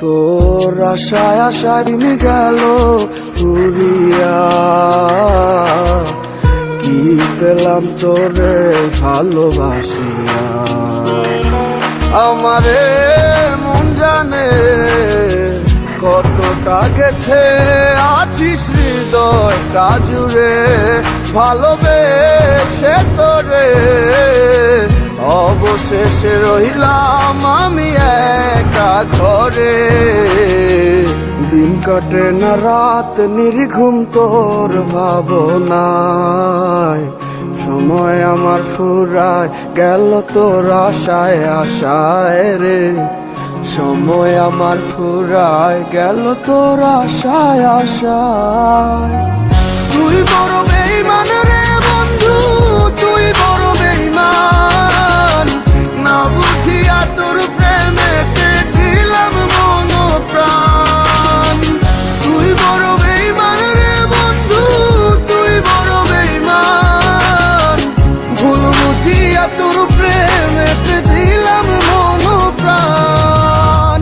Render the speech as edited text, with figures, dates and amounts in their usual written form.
তোর আশায় আশায় দিন গেল পুরিয়া, কি পেলাম তোরে ভালোবাসিয়া। আমারে মন জানে কতটা গেছে আছিস হৃদয়টা জুড়ে, ভালোবেসে তোরে অবশেষে রইলাম আমি একা ঘরে। দিন কাটে না রাত নির্ঘুম তোর ভাবনায়, সময় আমার ফুরায় গেল তোর আশায় আশায় রে। সময় আমার ফুরায় গেল তোর আশায় আশায়। তুই বড় বেঈমান রে বন্ধু, তুই বড় বেঈমান, না